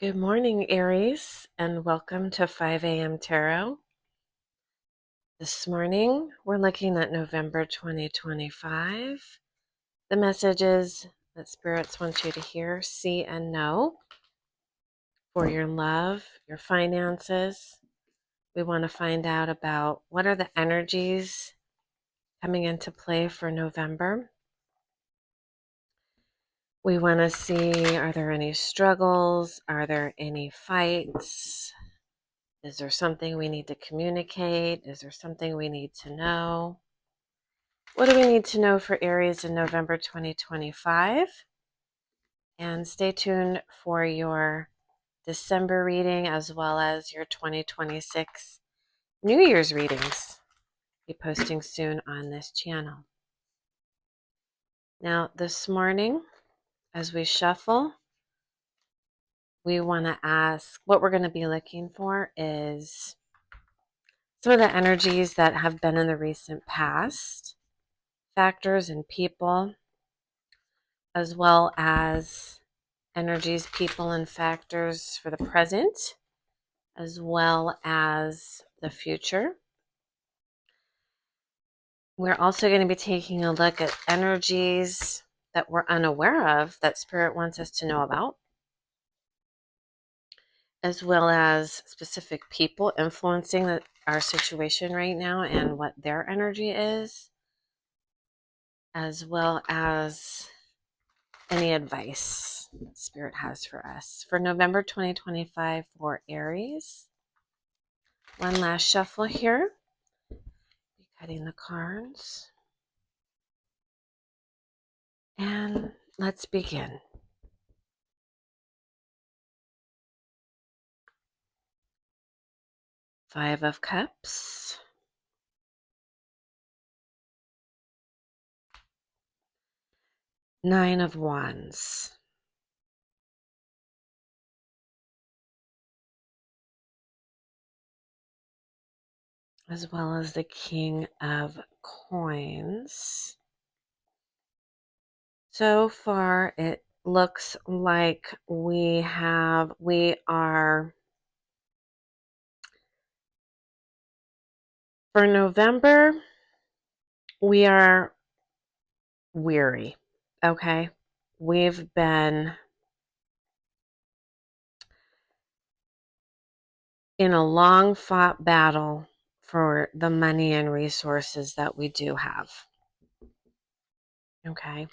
Good morning, Aries, and welcome to 5 a.m. Tarot. This morning, we're looking at November 2025. The messages that spirits want you to hear, see, and know for your love, your finances. We want to find out about what are the energies coming into play for November. We want to see, are there any struggles? Are there any fights? Is there something we need to communicate? Is there something we need to know? What do we need to know for Aries in November 2025? And stay tuned for your December reading as well as your 2026 New Year's readings. Be posting soon on this channel. Now, this morning, as we shuffle, we want to ask what we're going to be looking for is some of the energies that have been in the recent past, factors and people, as well as energies, people, and factors for the present, as well as the future. We're also going to be taking a look at energies that we're unaware of that Spirit wants us to know about, as well as specific people influencing our situation right now and what their energy is, as well as any advice Spirit has for us for November 2025 for Aries. One last shuffle here. Be cutting the cards. And let's begin. Five of Cups. Nine of Wands. As well as the King of Coins. So far, it looks like we are, for November, we are weary, okay? We've been in a long fought battle for the money and resources that we do have, okay?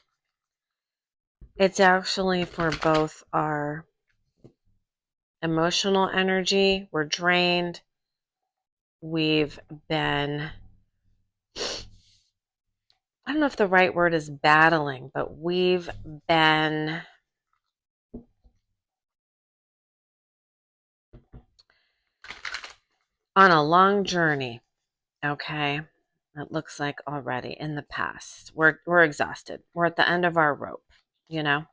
It's actually for both our emotional energy. We're drained. We've been, I don't know if the right word is battling, but we've been on a long journey, okay? It looks like already in the past. We're exhausted. We're at the end of our rope, you know?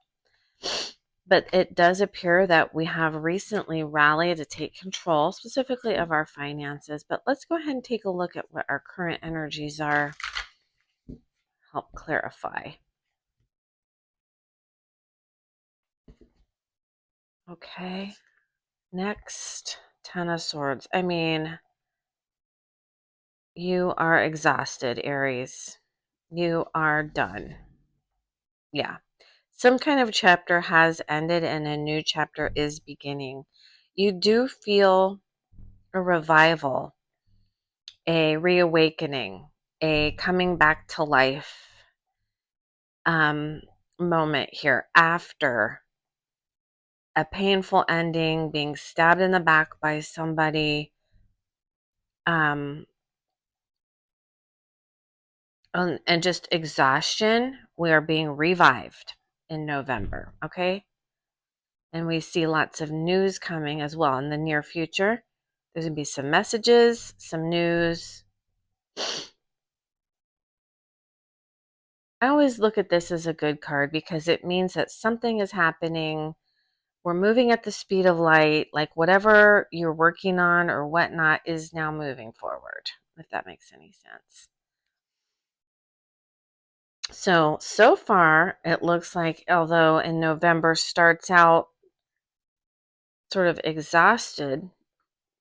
But it does appear that we have recently rallied to take control, specifically of our finances. But let's go ahead and take a look at what our current energies are. Help clarify. Okay. Next, Ten of Swords. I mean, you are exhausted, Aries. You are done. Yeah. Some kind of chapter has ended and a new chapter is beginning. You do feel a revival, a reawakening, a coming back to life moment here after a painful ending, being stabbed in the back by somebody, and just exhaustion. We are being revived in November, okay? And we see lots of news coming as well in the near future. There's going to be some messages, some news. I always look at this as a good card because it means that something is happening. We're moving at the speed of light, like whatever you're working on or whatnot is now moving forward, if that makes any sense. So far, it looks like although in November starts out sort of exhausted.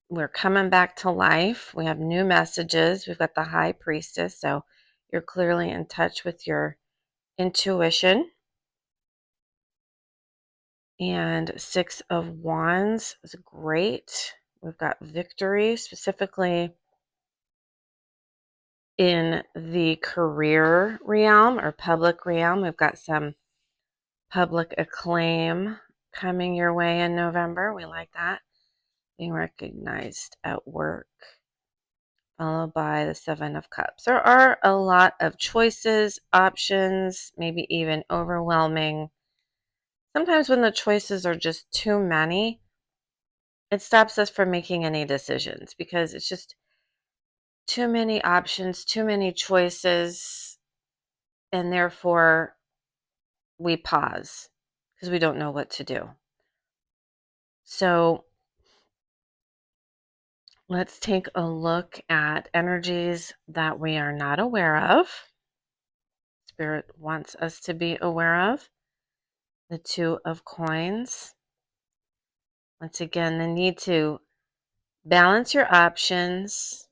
We're coming back to life. We have new messages. We've got the High Priestess, so you're clearly in touch with your intuition. And Six of Wands is great. We've got victory, specifically in the career realm or public realm. We've got some public acclaim coming your way in November. We like that. Being recognized at work. Followed by the Seven of Cups. There are a lot of choices, options, maybe even overwhelming. Sometimes when the choices are just too many, it stops us from making any decisions because it's just too many options, too many choices, and therefore we pause because we don't know what to do. So let's take a look at energies that we are not aware of. Spirit wants us to be aware of. The Two of Coins. Once again, the need to balance your options,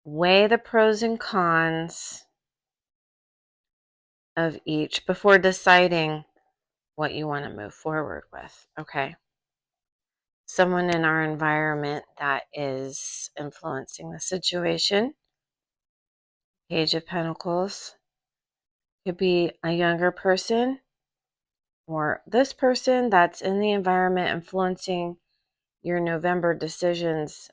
weigh the pros and cons of each before deciding what you want to move forward with. Okay. Someone in our environment that is influencing the situation. Page of Pentacles. Could be a younger person or this person that's in the environment influencing your November decisions.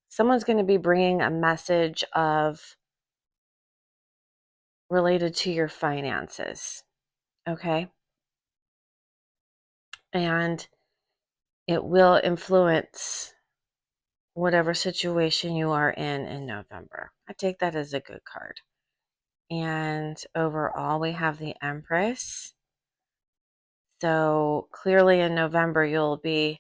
Someone's going to be bringing a message of related to your finances. Okay. And it will influence whatever situation you are in November. I take that as a good card. And overall, we have the Empress. So clearly in November, you'll be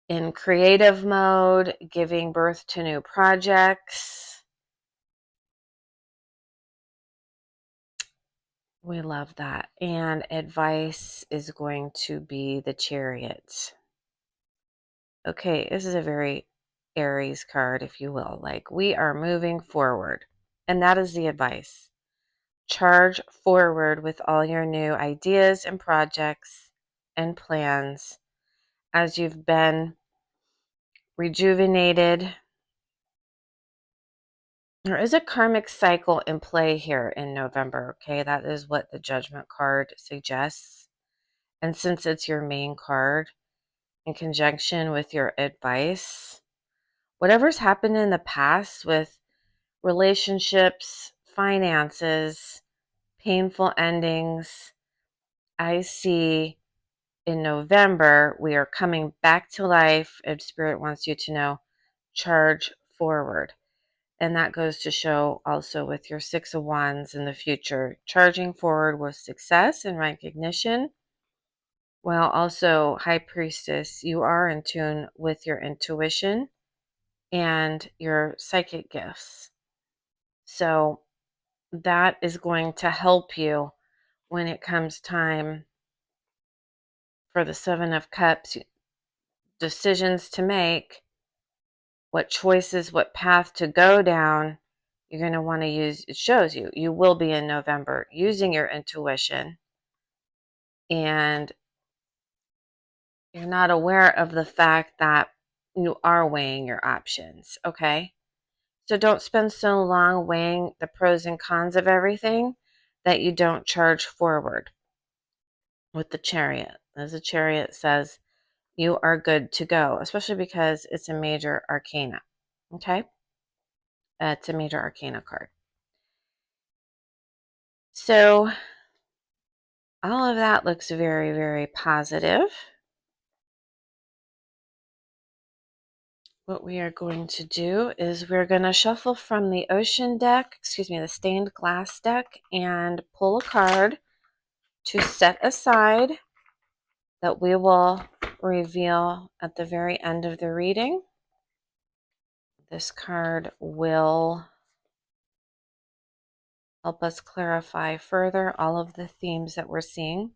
in creative mode, giving birth to new projects. We love that. And advice is going to be the Chariot. Okay, this is a very Aries card, if you will. Like, we are moving forward. And that is the advice. Charge forward with all your new ideas and projects and plans as you've been rejuvenated. There is a karmic cycle in play here in November, okay? That is what the Judgment card suggests. And since it's your main card, in conjunction with your advice, whatever's happened in the past with relationships, finances, painful endings, I see in November, we are coming back to life, and Spirit wants you to know, charge forward. And that goes to show also with your Six of Wands in the future, charging forward with success and recognition. While also, High Priestess, you are in tune with your intuition and your psychic gifts. So that is going to help you when it comes time for the Seven of Cups, decisions to make, what choices, what path to go down. You're going to want to use, it shows you, you will be in November using your intuition, and you're not aware of the fact that you are weighing your options. Okay. So don't spend so long weighing the pros and cons of everything that you don't charge forward with the Chariot. As the Chariot says, you are good to go, especially because it's a major arcana. Okay? It's a major arcana card. So all of that looks very, very positive. What we are going to do is we're going to shuffle from the ocean deck, the stained glass deck, and pull a card to set aside that we will reveal at the very end of the reading. This card will help us clarify further all of the themes that we're seeing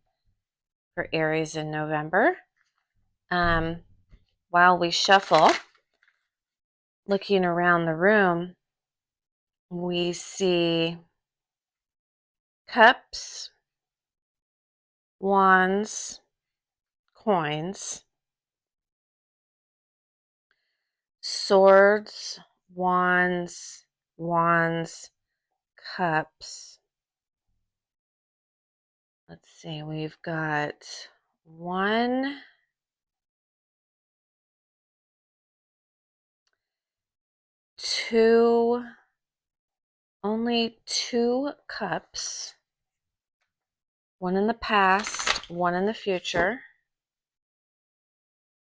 for Aries in November. while we shuffle, looking around the room, we see cups, wands, coins, swords, wands, cups. Let's see, we've got one, two, only two cups, one in the past, one in the future.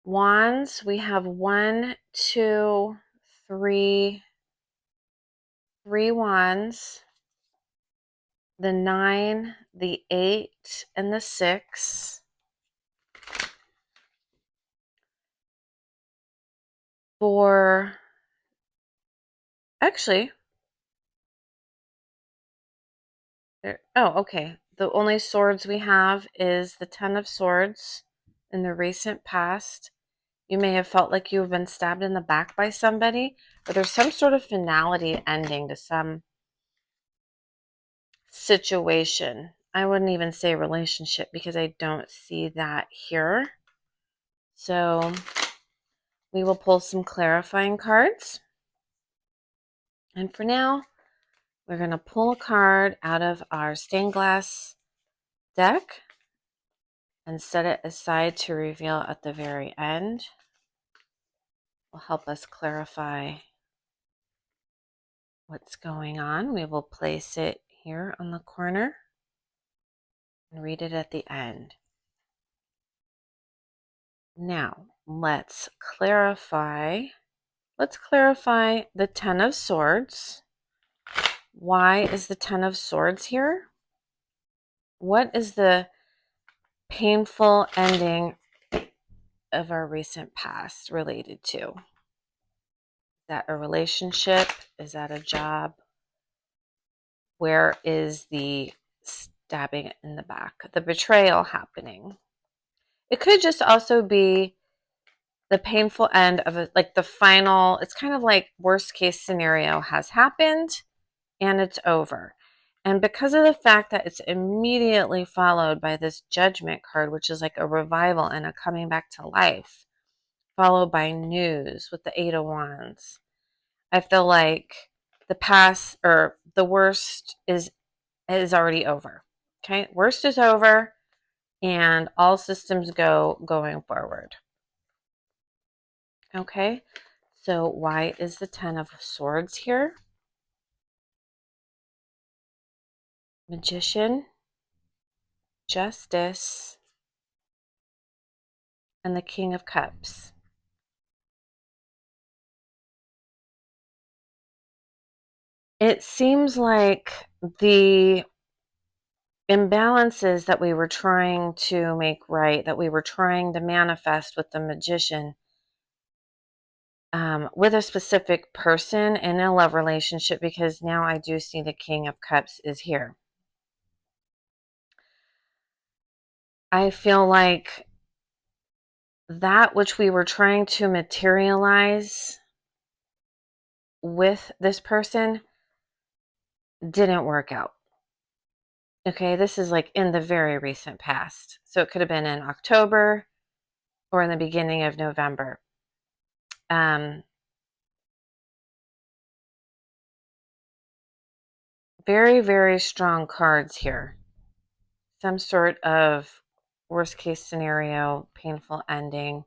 Wands, we have one, two, three wands, the 9, the 8, and the 6. Actually, okay. The only swords we have is the 10 of Swords in the recent past. You may have felt like you've been stabbed in the back by somebody, or there's some sort of finality ending to some situation. I wouldn't even say relationship because I don't see that here. So we will pull some clarifying cards. And for now, we're going to pull a card out of our stained glass deck and set it aside to reveal at the very end. Will help us clarify what's going on. We will place it here on the corner and read it at the end. Now, let's clarify the 10 of Swords. Why is the 10 of Swords here? What is the painful ending of our recent past related to? Is that a relationship? Is that a job? Where is the stabbing in the back? The betrayal happening. It could just also be the painful end of the final, it's kind of like worst case scenario has happened and it's over. And because of the fact that it's immediately followed by this Judgment card, which is like a revival and a coming back to life, followed by news with the 8 of Wands, I feel like the past or the worst is already over. Okay, worst is over and all systems going forward. Okay, so why is the 10 of Swords here? Magician, Justice, and the King of Cups. It seems like the imbalances that we were trying to make right, that we were trying to manifest with the Magician, with a specific person in a love relationship, because now I do see the King of Cups is here. I feel like that which we were trying to materialize with this person didn't work out. Okay, this is like in the very recent past. So it could have been in October or in the beginning of November. Very, very strong cards here. Some sort of worst case scenario, painful ending.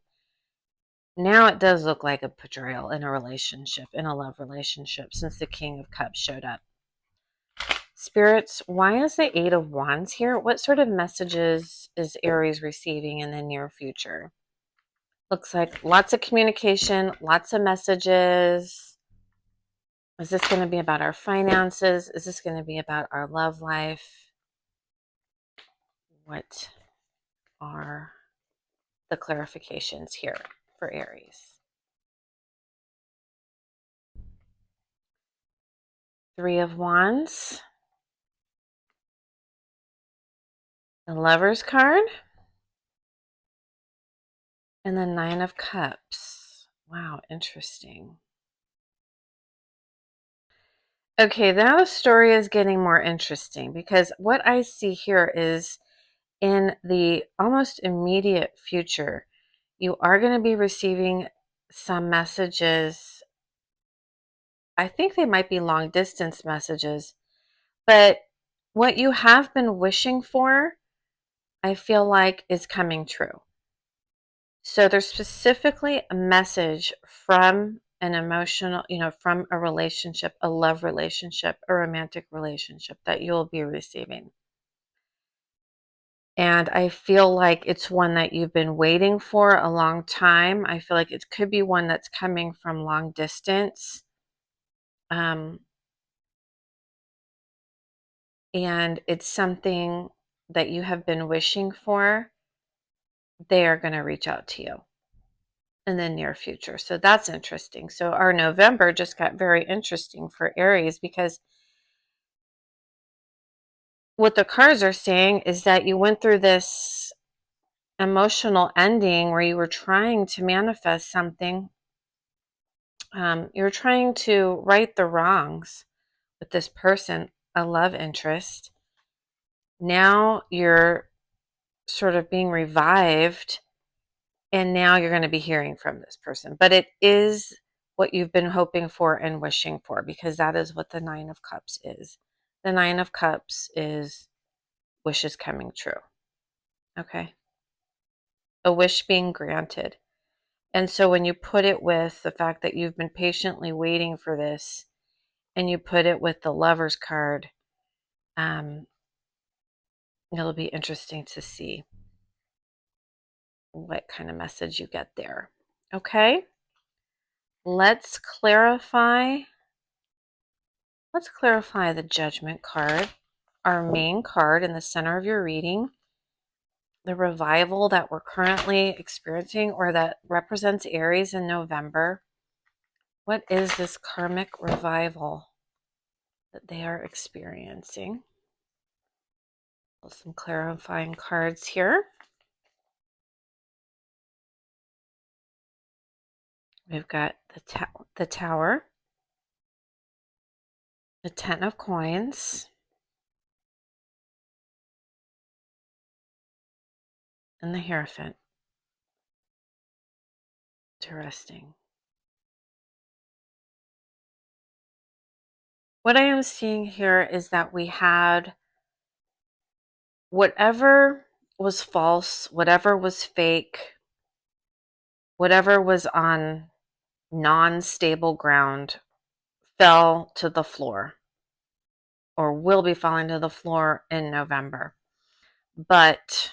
Now it does look like a betrayal in a relationship, in a love relationship, since the King of Cups showed up. Spirits, why is the 8 of Wands here? What sort of messages is Aries receiving in the near future? Looks like lots of communication, lots of messages. Is this going to be about our finances? Is this going to be about our love life? What are the clarifications here for Aries? 3 of Wands. The Lover's card. And the Nine of Cups. Wow, interesting. Okay, now the story is getting more interesting because what I see here is in the almost immediate future, you are going to be receiving some messages. I think they might be long distance messages, but what you have been wishing for, I feel like is coming true. So there's specifically a message from an emotional, from a relationship, a love relationship, a romantic relationship that you'll be receiving. And I feel like it's one that you've been waiting for a long time. I feel like it could be one that's coming from long distance. Um, and it's something that you have been wishing for. They are going to reach out to you in the near future. So that's interesting. So our November just got very interesting for Aries because what the cards are saying is that you went through this emotional ending where you were trying to manifest something. You're trying to right the wrongs with this person, a love interest. Now you're sort of being revived, and now you're going to be hearing from this person. But it is what you've been hoping for and wishing for, because that is what the Nine of Cups is. The Nine of Cups is wishes coming true. Okay. A wish being granted. And so when you put it with the fact that you've been patiently waiting for this, and you put it with the Lover's card, um, it'll be interesting to see what kind of message you get there. Okay, let's clarify. Let's clarify the Judgment card, our main card in the center of your reading. The revival that we're currently experiencing, or that represents Aries in November. What is this karmic revival that they are experiencing? Some clarifying cards here. We've got the Tower, the Ten of Coins, and the Hierophant. Interesting. What I am seeing here is that we had whatever was false, whatever was fake, whatever was on non-stable ground fell to the floor, or will be falling to the floor in November. But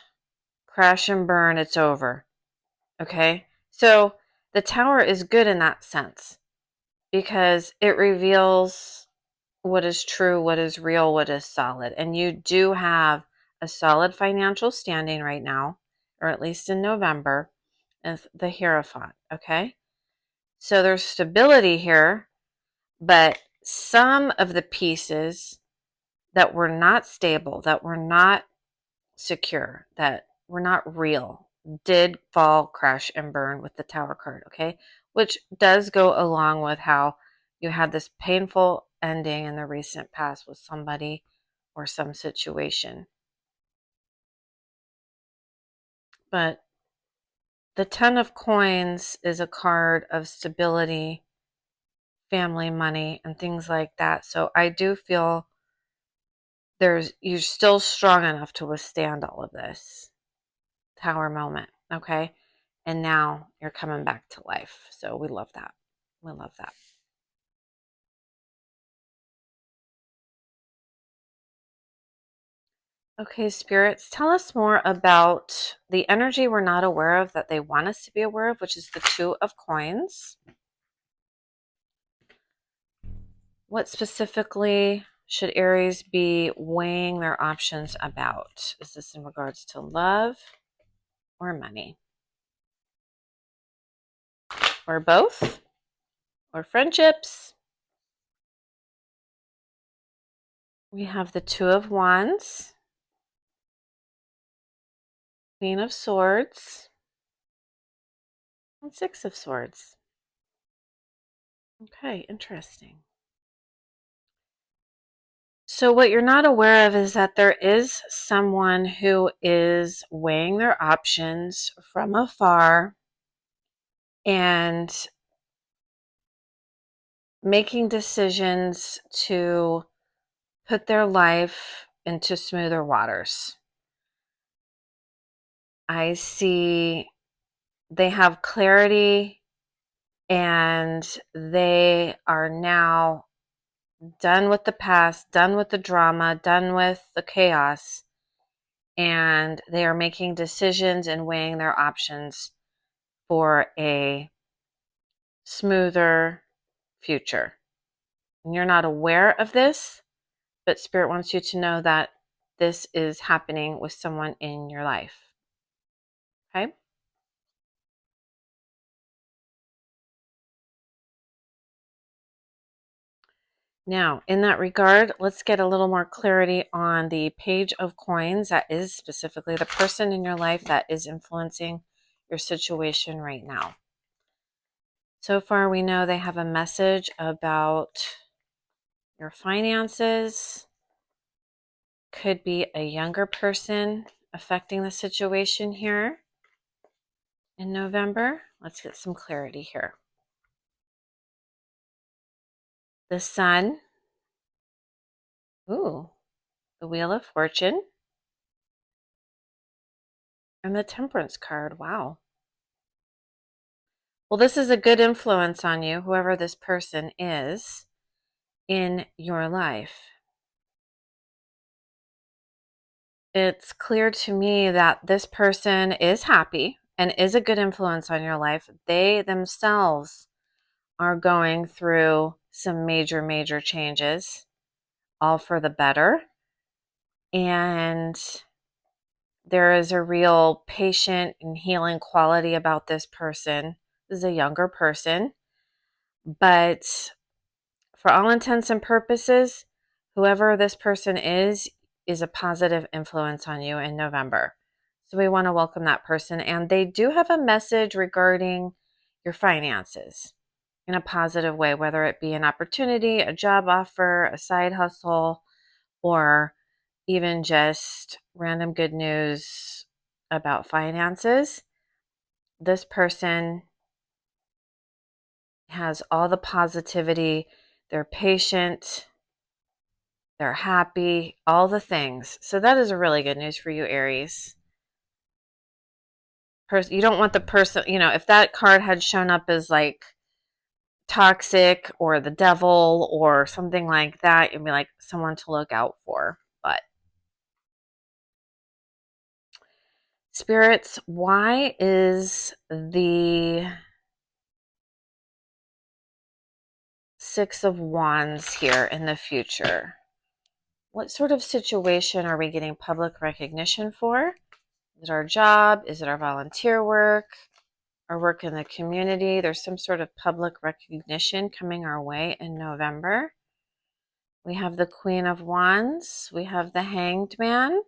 crash and burn, it's over. Okay? So the Tower is good in that sense because it reveals what is true, what is real, what is solid. And you do have a solid financial standing right now, or at least in November, as the Hierophant. Okay? So there's stability here, but some of the pieces that were not stable, that were not secure, that were not real, did fall, crash, and burn with the Tower card, okay? Which does go along with how you had this painful ending in the recent past with somebody or some situation. But the Ten of Coins is a card of stability, family, money, and things like that. So I do feel you're still strong enough to withstand all of this Tower moment, okay? And now you're coming back to life. So we love that. We love that. Okay, spirits, tell us more about the energy we're not aware of that they want us to be aware of, which is the Two of Coins. What specifically should Aries be weighing their options about? Is this in regards to love or money? Or both? Or friendships? We have the Two of Wands, Queen of Swords, And Six of Swords. Okay, interesting. So, what you're not aware of is that there is someone who is weighing their options from afar and making decisions to put their life into smoother waters. I see they have clarity and they are now done with the past, done with the drama, done with the chaos, and they are making decisions and weighing their options for a smoother future. And you're not aware of this, but Spirit wants you to know that this is happening with someone in your life. Okay? Now, in that regard, let's get a little more clarity on the Page of Coins. That is specifically the person in your life that is influencing your situation right now. So far, we know they have a message about your finances. Could be a younger person affecting the situation here in November. Let's get some clarity here. The Sun. Ooh, the Wheel of Fortune. And the Temperance card. Wow. Well, this is a good influence on you, whoever this person is in your life. It's clear to me that this person is happy and is a good influence on your life. They themselves are going through some major, major changes, all for the better. And there is a real patient and healing quality about this person. This is a younger person, but for all intents and purposes, whoever this person is a positive influence on you in November. So we want to welcome that person. And they do have a message regarding your finances in a positive way, whether it be an opportunity, a job offer, a side hustle, or even just random good news about finances. This person has all the positivity. They're patient. They're happy, all the things. So that is a really good news for you, Aries. You don't want the person, if that card had shown up as like toxic or the devil or something like that, you'd be like someone to look out for. But spirits, why is the Six of Wands here in the future? What sort of situation are we getting public recognition for? Is it our job? Is it our volunteer work? Our work in the community? There's some sort of public recognition coming our way in November. We have the Queen of Wands. We have the Hanged Man.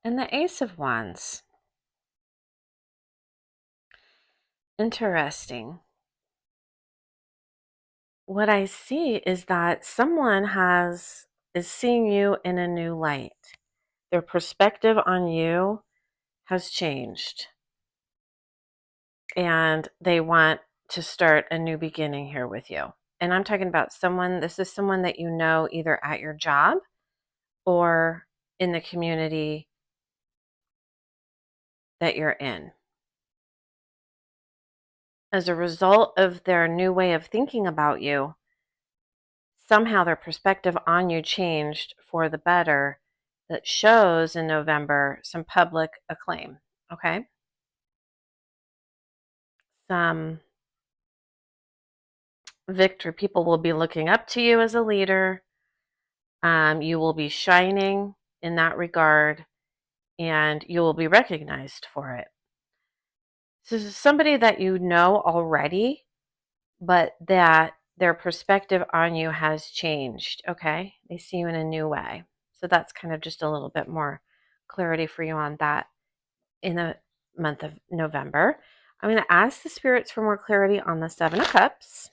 And the Ace of Wands. Interesting. What I see is that someone is seeing you in a new light. Their perspective on you has changed. And they want to start a new beginning here with you. And I'm talking about this is someone that you know either at your job or in the community that you're in. As a result of their new way of thinking about you, somehow their perspective on you changed for the better. That shows in November some public acclaim. Okay. Some victory. People will be looking up to you as a leader. You will be shining in that regard and you will be recognized for it. So this is somebody that you know already, but that their perspective on you has changed. Okay. They see you in a new way. So that's kind of just a little bit more clarity for you on that. In the month of November. I'm going to ask the spirits for more clarity on the Seven of Cups.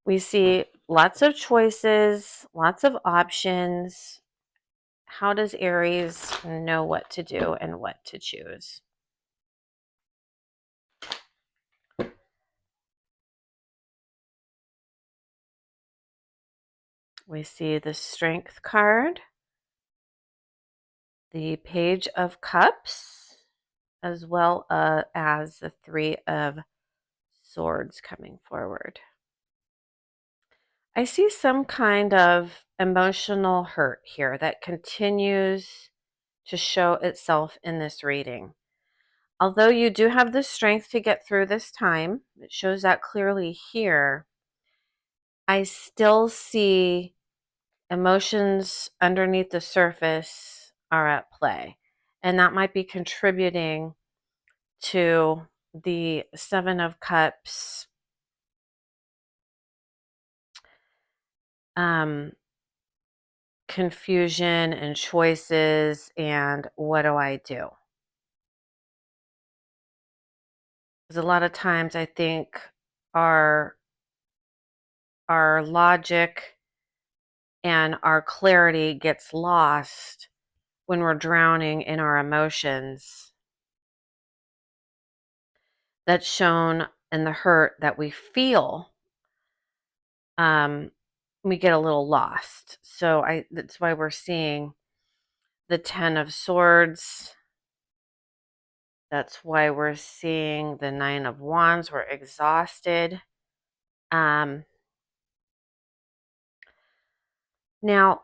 We see lots of choices, lots of options. How does Aries know what to do and what to choose? We see the Strength card, the Page of Cups, as well as the Three of Swords coming forward. I see some kind of emotional hurt here that continues to show itself in this reading. Although you do have the strength to get through this time, it shows that clearly here, I still see emotions underneath the surface are at play. And that might be contributing to the Seven of Cups confusion and choices and what do I do? Because a lot of times I think our logic and our clarity gets lost when we're drowning in our emotions. That's shown in the hurt that we feel. We get a little lost. So that's why we're seeing the Ten of Swords. That's why we're seeing the Nine of Wands. We're exhausted. Now,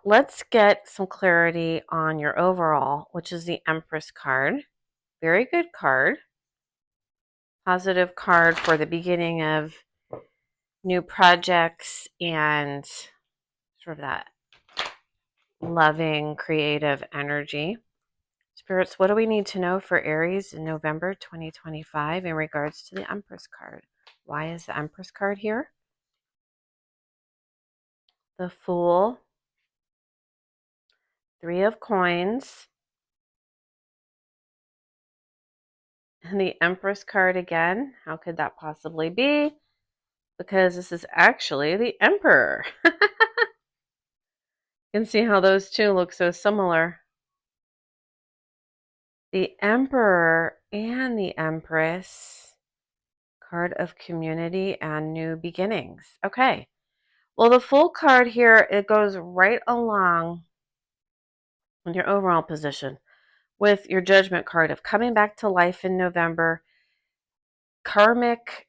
let's get some clarity on your overall, which is the Empress card. Very good card. Positive card for the beginning of new projects and sort of that loving, creative energy. Spirits, what do we need to know for Aries in November 2025 in regards to the Empress card? Why is the Empress card here? The Fool, Three of Coins, and the Empress card again. How could that possibly be? Because this is actually the Emperor. You can see how those two look so similar. The Emperor and the Empress, card of community and new beginnings. Okay. Well, the Fool card here, it goes right along with your overall position with your Judgment card of coming back to life in November. Karmic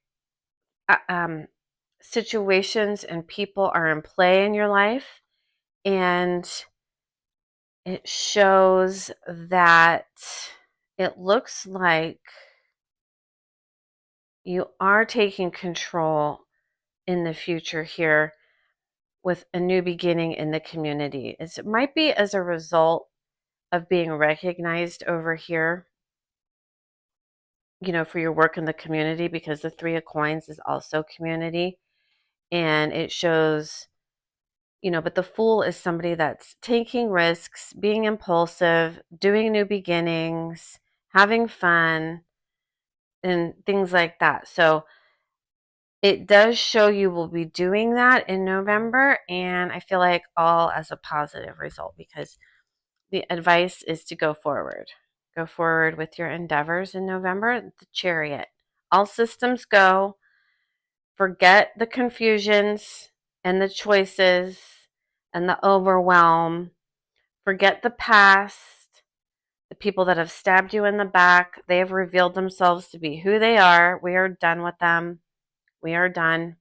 situations and people are in play in your life, and it shows that it looks like you are taking control in the future here with a new beginning in the community. It might be as a result of being recognized over here, for your work in the community, because the Three of Coins is also community. And it shows, but the Fool is somebody that's taking risks, being impulsive, doing new beginnings, having fun, and things like that. So it does show you will be doing that in November, and I feel like all as a positive result, because the advice is to go forward. Go forward with your endeavors in November. The Chariot. All systems go. Forget the confusions and the choices and the overwhelm. Forget the past. The people that have stabbed you in the back, they have revealed themselves to be who they are. We are done with them. We are done.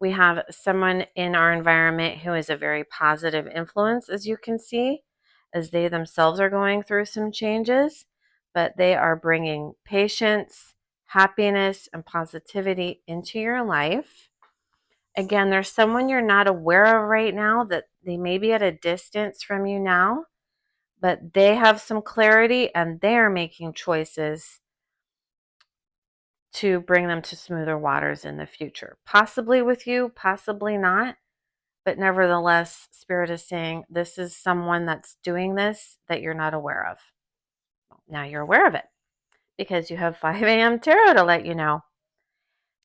We have someone in our environment who is a very positive influence, as you can see, as they themselves are going through some changes, but they are bringing patience, happiness, and positivity into your life. Again, there's someone you're not aware of right now, that they may be at a distance from you now, but they have some clarity and they're making choices to bring them to smoother waters in the future. Possibly with you, possibly not. But nevertheless, Spirit is saying this is someone that's doing this that you're not aware of. Now you're aware of it. because you have 5 a.m. tarot to let you know.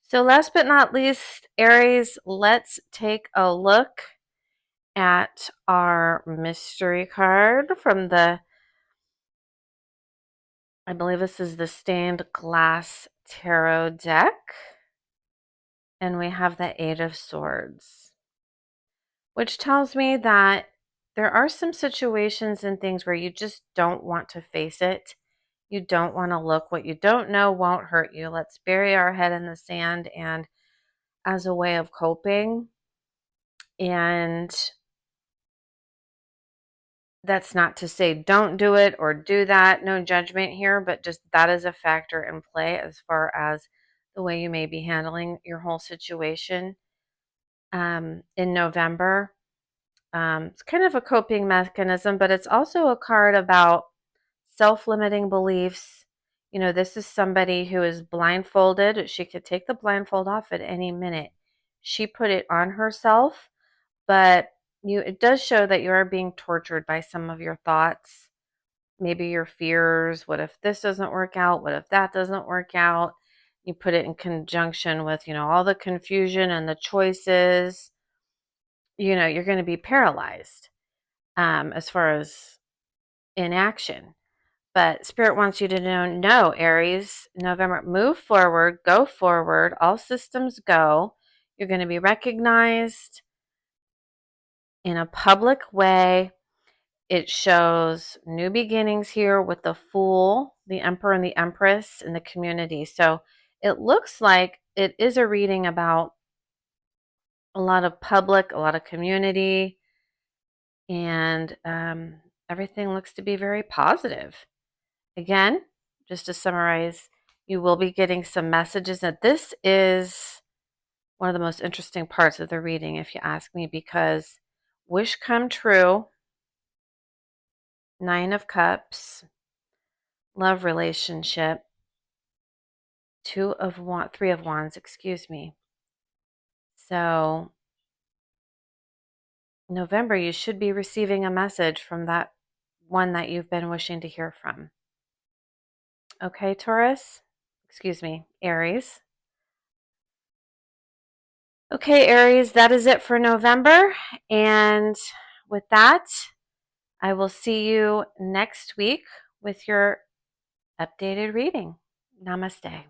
So last but not least, Aries, let's take a look at our mystery card from I believe this is the stained glass tarot deck. And we have the Eight of Swords, which tells me that there are some situations and things where you just don't want to face it. You don't want to look. What you don't know won't hurt you. Let's bury our head in the sand and as a way of coping. And that's not to say don't do it or do that. No judgment here, but just that is a factor in play as far as the way you may be handling your whole situation in November. It's kind of a coping mechanism, but it's also a card about self-limiting beliefs. You know, this is somebody who is blindfolded. She could take the blindfold off at any minute. She put it on herself, but it does show that you are being tortured by some of your thoughts, maybe your fears. What if this doesn't work out? What if that doesn't work out? You put it in conjunction with, all the confusion and the choices. You're going to be paralyzed as far as inaction. But Spirit wants you to know, no, Aries, November, move forward, go forward, all systems go. You're going to be recognized in a public way. It shows new beginnings here with the Fool, the Emperor, and the Empress in the community. So it looks like it is a reading about a lot of public, a lot of community, and everything looks to be very positive. Again, just to summarize, you will be getting some messages that this is one of the most interesting parts of the reading, if you ask me, because wish come true, 9 of Cups, love relationship, 3 of Wands, excuse me. So November, you should be receiving a message from that one that you've been wishing to hear from. Okay, Taurus? Excuse me, Aries. Okay, Aries, that is it for November. And with that, I will see you next week with your updated reading. Namaste.